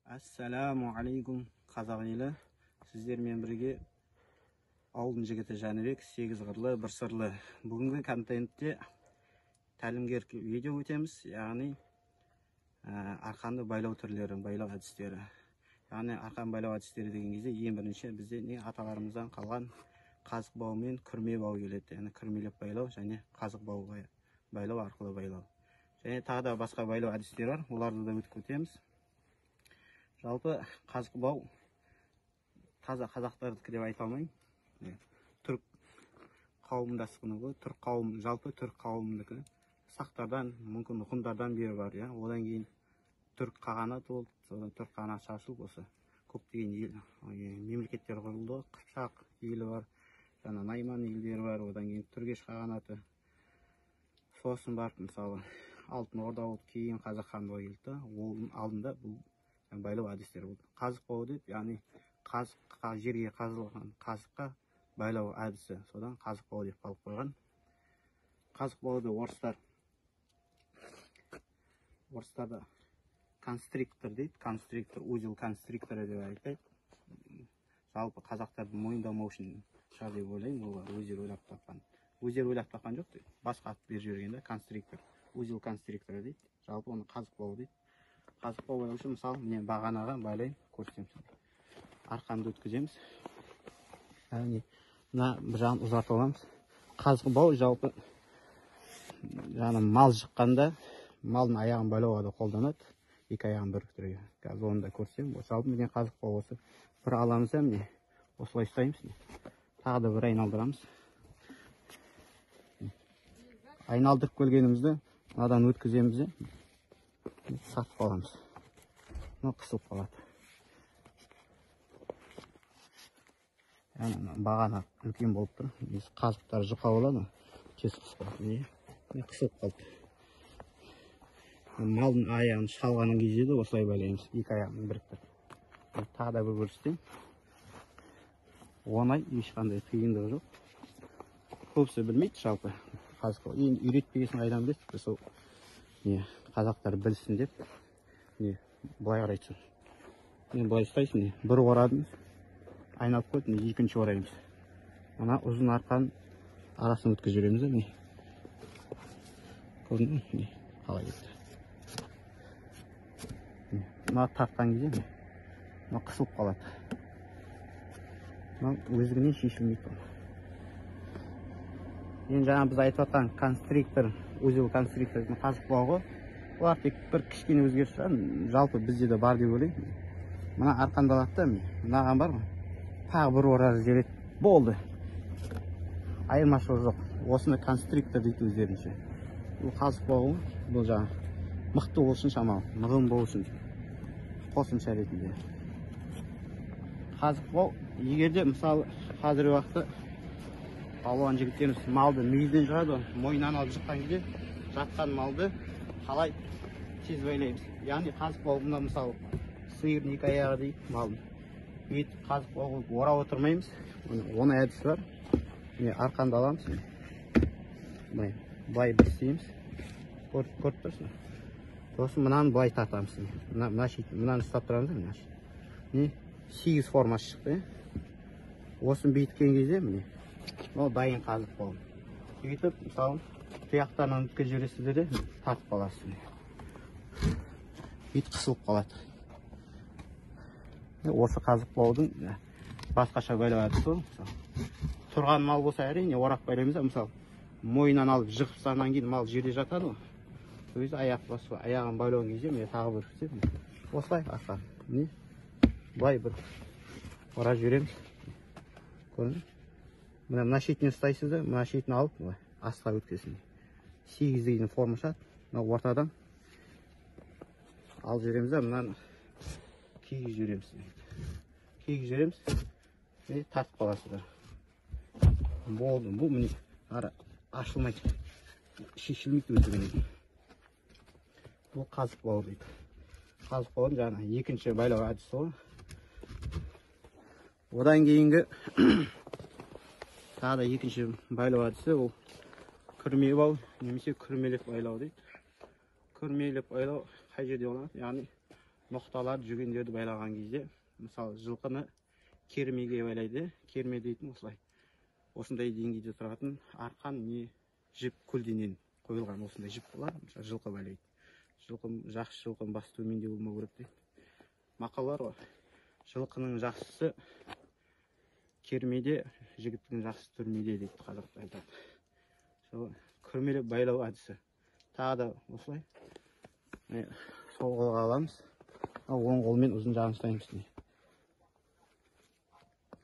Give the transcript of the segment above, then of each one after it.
Assalamu alaikum қазақ елі. Сіздермен бірге ауылдың жігіті Жәнібек, 8 қырлы, 1 сырлы. Бүгінгі контентте тәлімгер видео өтеміз, яғни арқанды байлау түрлері, байлау әдістері. Яғни арқан байлау әдістері деген кезде ең бірінші бізде аталарымыздан қалған қазық бау мен күрме бау келеді. Яғни күрмелеп байлау және қазық бау байлау арқылы байлау. Және тағы да басқа байлау әдістері бар, оларды да өтіп өтеміз. Жалпы қазық бау таза қазақтардікі деп айта алмаймын. Түрік қауымдастығының, түрік қауым, жалпы түрік қауымдікі. Сақтардан, мүмкін ғұндардан бері бар, одан кейін түрік қағанат болды, содан түрік қағанат шашылып, осы көптеген мемлекеттер құрылды. Қыпшақ елі бар, жаңа Найман елдері бар, одан кейін түргеш қағанаты. Сосын бар, мысалы, Алтын Орда болды, кейін Қазақ хандығы келді. Оның алдында бұл байлау әдістері болды. Қазық бау деп, яғни қазыққа, жерге қазылған қазыққа байлау әдісі. Содан қазық бау деп қалып қойған. Қазық бауды орыстарда констриктор дейді. Констриктор, узел констрикторы деп айтайды. Жалпы қазақтарды мойындамау үшін шығар деп ойлаймын. Олар өздері ойлап тапқан. Өздері ойлап тапқан жоқ дейді. Басқа ат беріп жібергенде констриктор, узел констрикторы дейді. Жалпы оны қазық бау дейді. Қазық бау байлау үшін, мысалы, мен бағанаға байлайын, көрсетемін. Арқанды өткіземіз. Яғни, мына бір жағын ұзартып аламыз. Қазық бау жалпы мал жыққанда малдың аяғын байлауға да қолданады. Екі аяғын біріктіруге. Қазір оны да көрсетемін. Жалпы міне қазық бау осы. Бір аламыз да міне. Осылай ұстаймыз. Тағы да бір айналдырамыз. Айналдырып келгенімізді мынадан өткіземіз. Сатып аламыз. Қысылып қалады. Бағана үлкен болып тұр. Қазықтар жұқа болады. Тез қысылып қалады. Қысылып қалды. Малдың аяғын шалғанын кезде де осылай байлаймыз. Екі аяғын біріктіріп. Тағы да бір көрсетейін. Оңай, ешқандай қиындығы жоқ. Көбісі білмейді жалпы. Қазық бау. Енді үйретпегесін қайдан білесіз? Сол қазақтар білсін деп. Былай қарайсың. Былай ұстайсың. Бір орадың айналып қойды, екінші ораймыз. Ана ұзын арқан арасын өткізіп жүреміз. Көрдің бе? Қалай кетті. Мына тартқан кезде қысылып қалады. Өзігінен шешілмейді. Енді жаңа біз айтып жатқан констриктор, узел констриктор, қазық бауғы, олар тек бір кішкене өзгеріс шығар. Жалпы бізде де бар деп ойлаймын. Мына арқандалады да, мынаған бар ма? Тағы бір ораз жереді. Болды. Айырмашылығы жоқ. Осыны констриктор дейді өздерінше. Бұл қазық бауы, бұл жаңа мықты болсын шамалы, мығым болсын. Қосымша ретінде. Қазық бау, егерде мысалы қазіргі уақытта палуан жігіттеріміз малды мүйізден шығады, мойнынан алып жыққан кезде жатқан малды қалай тез байлаймыз. Яғни қазық бауында мысалы сиырдың екі аяғы дейді малдың. Бүйтіп қазық бауы орап отырмаймыз. Оны әдісі бар. Арқанды аламыз. Былай бір істейміз. Көріп тұрсың. Сосын мынаны былай тартамыз. Мынаны ұстап тұрамыз. 8 формасы шықты. Осын бейткен кезде міне. Ол дайын қазық бау. Сөйтіп, мысалы, тұяқтарынан өткізіп жібересіздер де тартып қаласыз. Бүйтіп қысылып қалады. Осы қазық баудың басқаша байлау әдісі. Тұрған мал болса әрине орап байлаймыз. Мысалы, мойнынан алып жығып тастағаннан кейін мал жерде жатады. Өзі аяғын байлауын кезде тағы бір істеп. Осылай арқан. Былай бір орап жібереміз. Көрдіңіз? Мына шетінен ұстайсыз да, мына шетін алып, астыға өткесін. 8 деген форма шығады. Ортадан алып жібереміз да, мынаны киіп жібереміз. Киіп жібереміз, тартып қаласыздар. Болды, бұл міне ашылмайды, шешілмейді өздігінен. Бұл қазық бау дейді. Қазық бауын жаңа екінші байлау әдісі ғой. Одан кейінгі тағы да екінші байлау әдісі ол күрме бау, немесе күрмелеп байлау дейді. Күрмелеп байлау қай жерде болады? Яғни ноқталар жүгендерді байлаған кезде, мысалы жылқыны кермеге байлайды. Керме дейтін осылай. Осындай деңгейде тұратын арқан не жіп көлденең қойылған осындай жіп болады. Мысалы жылқы байлайды. Жақсы жылқының басы төменде болмау керек дейді. Мақал бар ғой. Жылқының жақсысы кермеде, жігіттің жақсысы түрмеде дейді қазақта айтады. Сол күрмелеп байлау әдісі. Тағы да осылай. Сол қолға аламыз. Оң қолмен ұзын жағын ұстаймыз.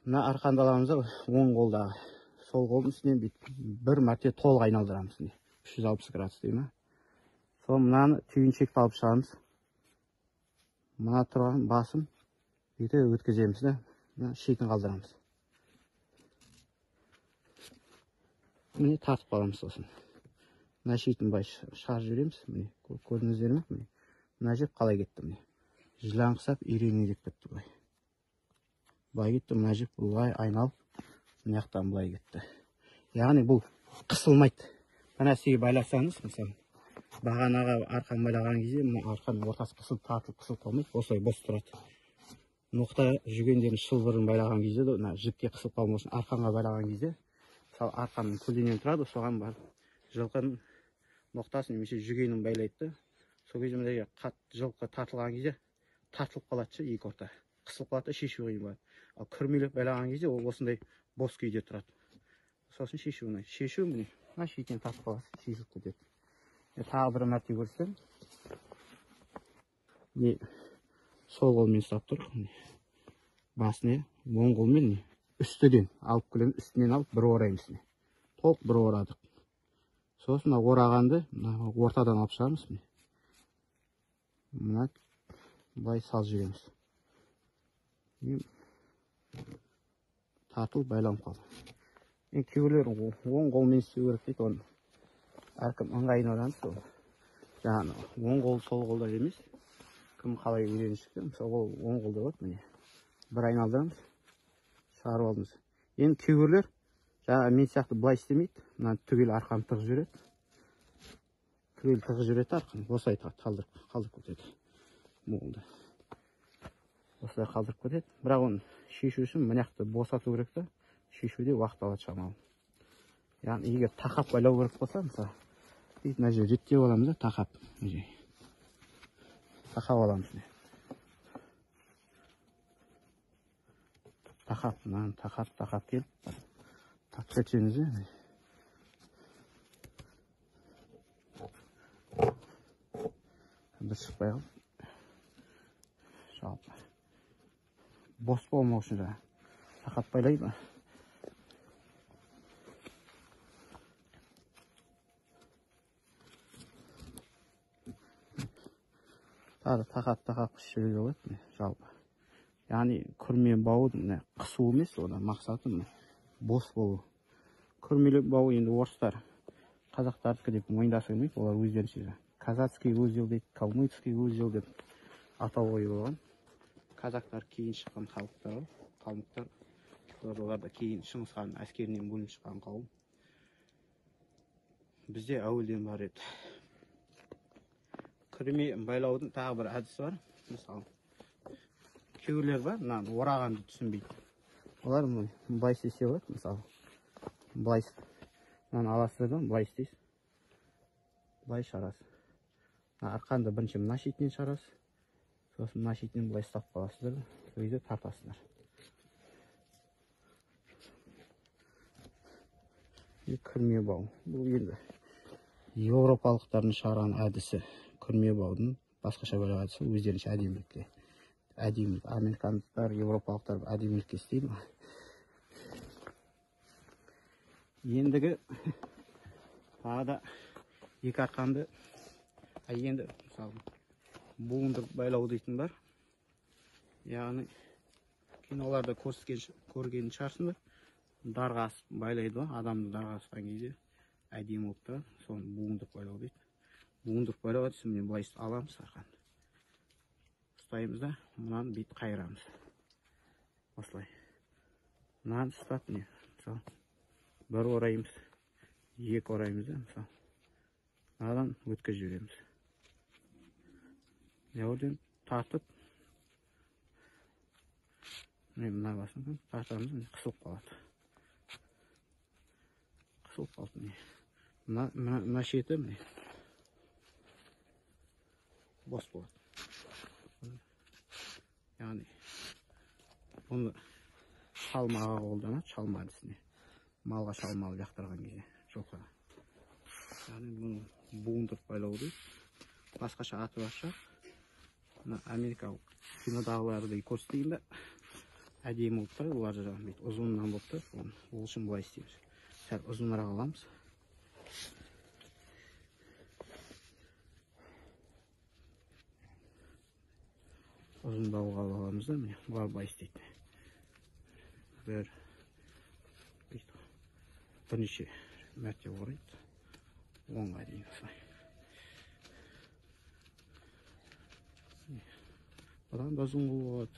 Мына арқанды аламыз, оң қолдағы. Сол қолдың үстінен бір мәрте толық айналдырамыз. 360 градус дейді ме? Сол мынаны түйіншекті алып шығамыз. Мына тұрған басым өткіземіз да, шетін қалдырамыз. Міне тартып қаламыз сосын. Мына шетін бай шығарып жібереміз. Міне көрдіңіздер ме? Мына жіп қалай кетті? Міне жылан қысап иреңдеп кетті былай. Былай кетті, мына жіп былай айналып, мына жақтан былай кетті. Яғни бұл қысылмайды. Мына нәрсеге байласаңыз, мысалы, бағанаға арқан байлаған кезде, мына арқаның ортасы қысылып қалмайды, осылай бос тұрады. Ноқта жүгендерін шылбырын байлаған кезде, мына жіпке қысылып қалмау үшін арқанға байлаған кезде, мысалы, арқаның көлденең тұрады, соған барып жылқының ноқтасын немесе жүгенін байлайды. Сол кезде жылқы тартылған кезде тартылып қалады, екі орта қысылып қалады, шешу қиын болады. Ал күрмелеп байлаған кезде ол осындай бос күйде тұрады. Сосын шешу міне, мына шетінен тартып қаласыз, шешіліп кетеді. Тағы бір мәрте көрсем, сол қолмен ұстап тұр, басын оң қолмен үстіден алып келеміз, үстінен алып бір ораймыз. Толық бір орадық. Сосын орағанды ортадан алып шығамыз. Мына былай сал жібереміз. Тартыл байланып қалды. Кейбіреулер оң қолмен істеу керек дейді, оны әркім ыңғайына байланысты. Жаңағы оң қол сол қолда емес. Кім қалай үйреншікті, мысалы ол оң қолда болады, міне. Бір айналдырамыз, шығарып алдымыз. Енді кейбіреулер жаңағы мен сияқты былай істемейді, мына түгел арқаны тығып жібереді. Түгел тығып жібереді арқаны, осылай қалдырып кетеді. Молды. Осылай қалдырып кетеді. Бірақ оны шешу үшін мынақты босату керек та, шешуде уақыт алады шамалы. Яғни егер тақап байлау керек болса, мысалы, мына жер реттеп аламыз да, тақап аламыз. Тақап келіп, тақып кетсеңіз, бір шықпай қалып, жалпы бос болмау үшін жаңа тақап байлайды. Тақап жіберуге болады, жалпы. Яғни күрме бауы қысу емес, одан мақсаты бос болу. Күрмелеп бауы енді орыстар, қазақтардікі деп мойындаса келмейді, олар өздерінше казацкий узел дейді, калмыцкий узел деп атау қойылған. Казактар кейін шыққан халықтар, қалмықтар, олар да кейін Шыңғыс хан әскерінен бөлініп шыққан қауым. Бізде әуелден бар еді. Күрме байлаудың тағы бір әдісі бар. Мысалы, кейбіреулер бар, орағанды түсінбейді. Олар былай істесе болады, мысалы, былай аласыздан былай істейсіз. Былай шығарасыз. Арқанды бірінші мына шетінен шығарасыз. Сосын мына шетінен былай ұстап қаласыздар, өзі тартасыздар. Күрме бау. Бұл енді еуропалықтардың шығарған әдісі. Күрме баудың басқаша бір әдісі өздерінше әдемілікке. Американдықтар, еуропалықтар әдемілікке істейді. Ендігі тағы да екі арқанды, енді мысалы буындырып байлау дейтін бар. Яғни киноларда көрген шығарсыңдар. Дарға асып байлайды ғой, адамды дарға асқан кезде әдемі болып тұрады. Соны буындырып байлау дейді. Буындырып байлау әдісі міне былай аламыз арқанды. Ұстаймыз да, мынаны бүйтіп қайырамыз. Осылай. Мынаны ұстап, мысалы, бір ораймыз, екі ораймыз да, мысалы. Мынадан өткізіп жібереміз. Яғни тартып Мына басын тартамыз, қысылып қалады. Қысылып қалды. Мына шеті бос болады. Яғни бұны шалмаға қолданады, шалма әдісіне. Малға шалмалы жақтырған кезде, жылқыға. Яғни бұны буындырып байлау дейді. Басқаша аты барша. Америкалық кинодағыларды көрсетейін бе? Әдейі болып тұрады, олар жағын ұзынынан болып тұрады. Ол үшін бұлай істейміз. Сәл ұзынырақ аламыз. Ұзын бауға аламыз да, міне, бұлар бұлай істейді. Бірнеше мәрте орайды. Оңға дейін осылай. Бұдан да ұзын болады,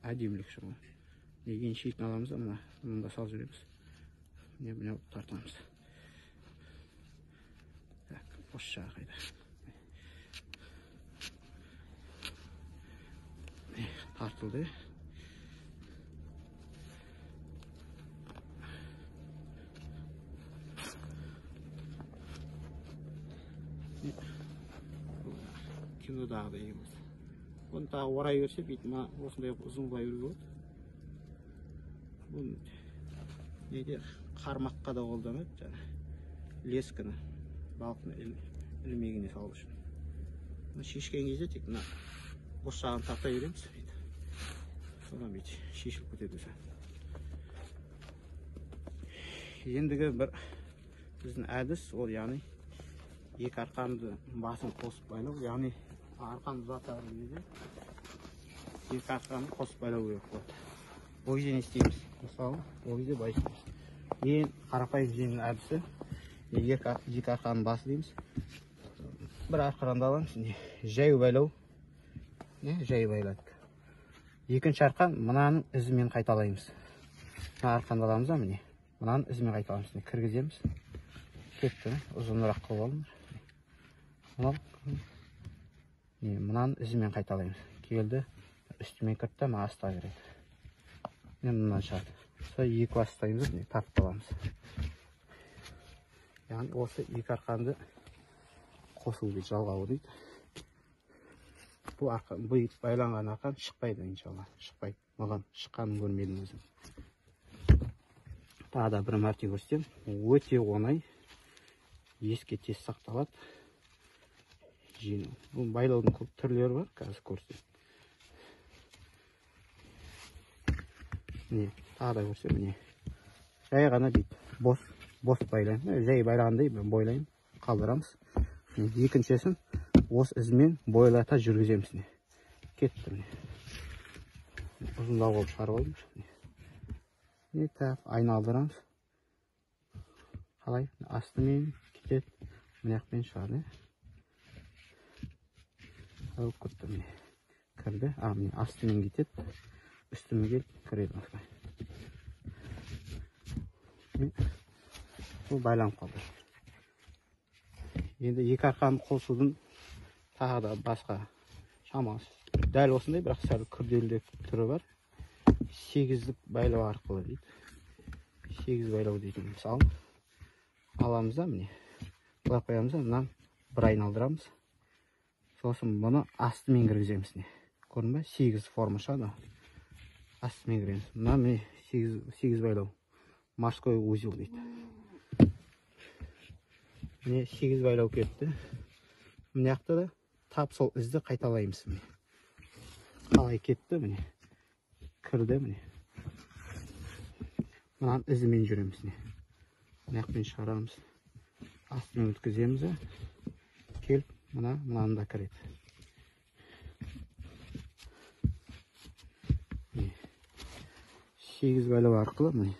әдемілік шығу. Еген шетін аламыз да, мұнда сал жүреміз. Міне тартамыз. Бос жағы қайда. Тартылды. Кинодағы емес. Бұны тағы орай берсе, бүйтіп осындай ұзын қылай беруге болады. Бұны неде қармаққа да қолданады, лескіні балықтың ілмегіне салу үшін. Шешкен кезде тек бос жағын тарта береміз. Содан бүйтіп шешіліп кетеді. Ендігі бір біздің әдіс, ол яғни екі арқанды басын қосып байлау, яғни арқанды ұзататын кезде екі арқанды қосып байлау керек болады. Ол кезде не істейміз? Мысалы, ол кезде былай істейміз. Ең қарапайым жеңіл әдісі, екі арқанның басы дейміз. Бір арқанды аламыз, жай байлау, жай байладық. Екінші арқан мынаның ізімен қайталаймыз. Мына арқанды аламыз да, міне, мынаның ізімен қайталамыз, кіргіземіз. Кетті, ұзынырақ қылып алыңыз. Мынаның ізімен қайталаймыз. Келді, үстімен кіртті, ма аста береді. Мынан шығады. Сол екі бастаймыз, тартып аламыз. Яғни осы екі арқанды қосу дейді, жалғау дейді. Бұл байланған арқан шықпайды, иншалла. Шықпайды. Маған шыққанын көрмедім өзім. Тағы да бір мәрте көрсетем. Өте оңай. Еске тез сақталады. Бұл байлаудың көп түрлері бар, қазір көрсетем. Тағы да көрсетем. Жай ғана дейді, бос байлаймын. Жай байлағандай бойлаймын, қалдырамыз. Екіншесін осы ізмен бойлата жүргіземіз. Кетті. Ұзындау болып шығарып ойымыз. Айналдырамыз. Қалай? Астымен кетеді. Мынаяқпен шығады. Алып көтті. Кірді. Астымен кетеді. Үстімен келіп кіреді. Бұл байланып қалды. Енді екі арқанды қосудың тағы да басқа шамасы. Дәл осындай, бірақ сәл күрделірек түрі бар. Сегіздік байлау арқылы дейді. Сегіз байлау дейтін. Мысалы, аламыз да, міне. Бұлай қоямыз да, мынан бір айналдырамыз. Сосын бұны астымен кіргіземіз. Көрдің бе? Сегіз форма шығады. Астымен кіреміз. Мына міне сегіз байлау. Морской узел дейді. Міне сегіз байлау кетті. Мыняқты да тап сол ізді қайталаймыз. Қалай кетті, міне. Кірді, міне. Мынан ізімен жүреміз. Мынаяқпен шығарамыз. Астымен өткіземіз. Келіп, мынаны да кіреді. Сегіз байлау арқылы, міне.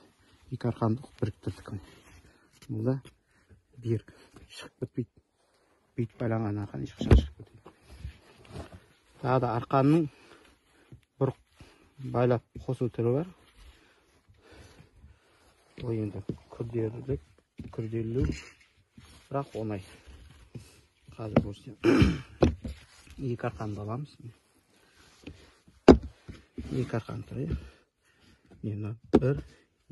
Екі арқанды біріктірдік. Бұлда берік шығып бітпейді. Бүйтіп байланған арқан ешқашан шығып бітпейді. Тағы да арқанның бір байлап қосу түрі бар. Ол енді күрделілеу, бірақ оңай. Қазір көрсетем. Екі арқанды аламыз. Екі арқан тұры. мына 1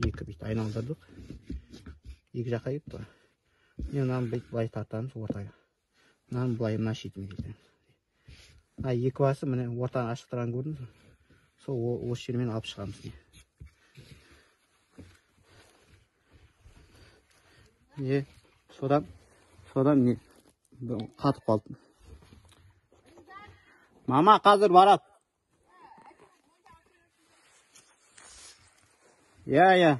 2 бүйтіп айналдырдық. Екі жаққа кетті ғой. Мынаны бүйтіп былай тартамыз ортаға. Мынаны былай мына шетіне кетеміз. Екі басы міне ортаны ашық тұрғанын көрдіңіз бе? Сол осы жермен алып шығамыз. Содан не қатып қалдым. Мама қазір барады. Я.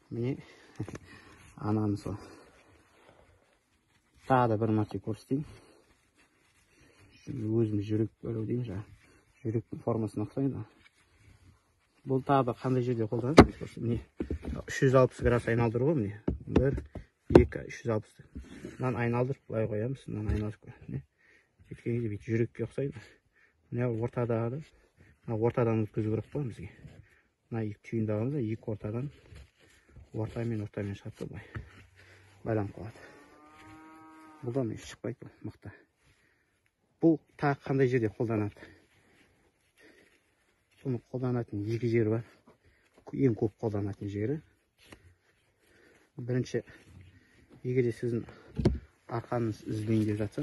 Міне анамыз ғой. Тағы да бір нәрсе көрсетейін. Өзім жүрек бөлу деймін жаңа. Жүректің формасына ұқсайды. Бұл тағы да қандай жерде қолданады? Міне 360 градус айналдыру ғой міне. 1 2 360. Мынаны айналдырып былай қоямыз. Мынаны айналдырып қоямыз. Жеткенде бүйтіп жүрекке ұқсайды. Мына ортадағы ортадан өткізу керек қой бізге. Мына екі түйіндағымыз екі ортадан ортамен шығады былай. Байланып қалады. Бұдан шықпайды мықты. Бұл тағы қандай жерде қолданады? Соны қолданатын екі жері бар. Ең көп қолданатын жері. Бірінші, егер сіздің арқаңыз үзілейін деп жатса,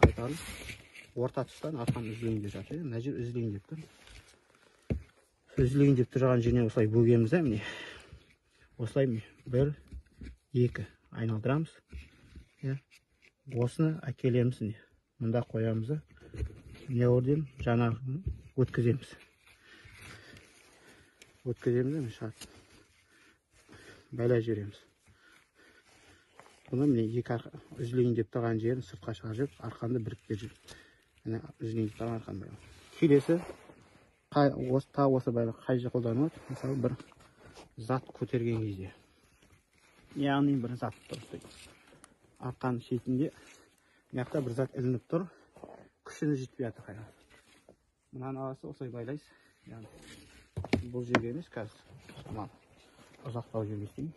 айталым. Орта тұстан арқаны үзілейін деп жатыр. Мына жер үзілейін деп тұр. Үзілейін деп тұрған жеріне осылай бөгеміз, міне. Осылай 1 2 айналдырамыз. Осыны әкелеміз, мұнда қоямыз. Не орден жаңа өткіземіз. Шығады. Байлай жібереміз. Бұны міне екі үзілейін деп тұрған жерін сыртқа шығарып, арқанды біріктіріп жүріп. Міне үзілейін деп тұрған арқанды байлау. Келесі осы байлау қай жерде қолданылады? Мысалы бір зат көтерген кезде. Яғни бір зат тұр. Арқаның шетінде мына бір зат ілініп тұр. Күшіңіз жетпей жатыр. Мынаны аласыз, осылай байлайсыз. Бұл жерге емес, қазір ұзақтау жерге істейін.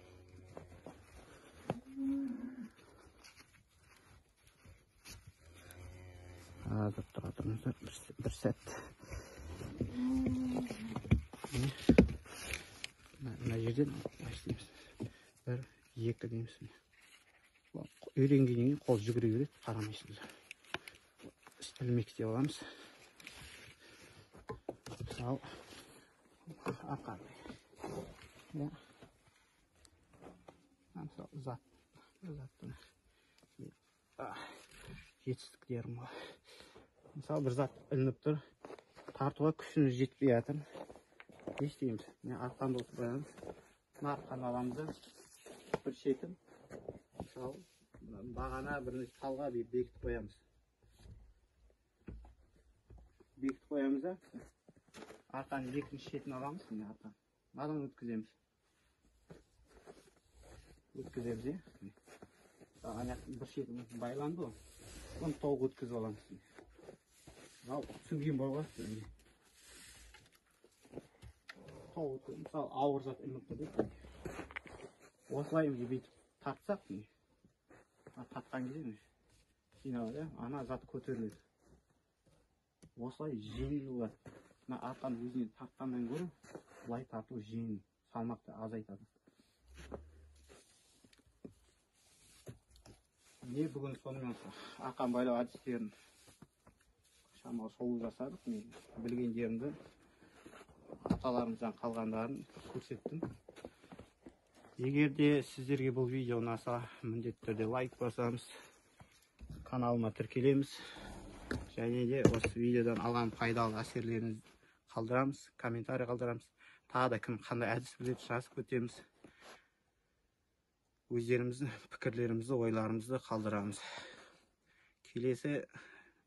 Азып тұратырыңыздар, бір сәт. Мына жерден істейміз. 1 2 дейміз. Үйренгеннен кейін қол жүгіре береді, қарамайсыздар. Ілмек істеп аламыз. Мысалы, арқаны. Мысалы, заттың жетістіктерім бар. Мысалы, бір зат ілініп тұр. Тартуға күшіміз жетпей жатыр. Не істейміз? Арқанды отырып қоямыз. Арқаны аламыз. Бір шетін. Мысалы, бағана бірінші талға бекітіп қоямыз. Арқаның екінші шетін аламыз. Адан өткіземіз. Бір шетін байланды ғой. Оны толық өткізіп аламыз. Түсінген болға. Мысалы, ауыр зат ілініп тұр дейді. Осылай бүйтіп тартсақ, тартқан кезде ана зат көтеріледі. Осылай жеңіл болады. Арқан өзіне тартқаннан көрі, бұлай тарту жеңіл, салмақты азайтады. Бүгін сонымен арқан байлау әдістерін шамалы шоу жасадық. Білгендерімді, аталарымыздан қалғандарын көрсеттім. Егер де сіздерге бұл видео ұнаса, міндетті түрде лайк басамыз, каналыма тіркелеміз. Және де осы видеодан алған пайдалы әсерлеріңізді қалдырамыз, комментарий қалдырамыз. Тағы да кім қандай әдіс біледі жазып өтеміз. Өздеріміздің пікірлерімізді, ойларымызды қалдырамыз. Келесі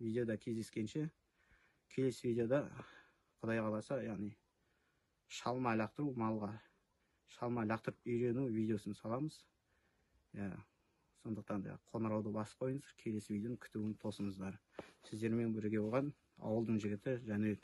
видеода кездескенше, келесі видеода Құдай қаласа, яғни шалма лақтыру, малға шалма лақтырып үйрену видеосын саламыз. Сондықтан да қоңырауды басып қойыңыз, келесі видеоны күтуін тосыңыздар. Сіздермен бірге болған ауылдың жігіті Жәнібек.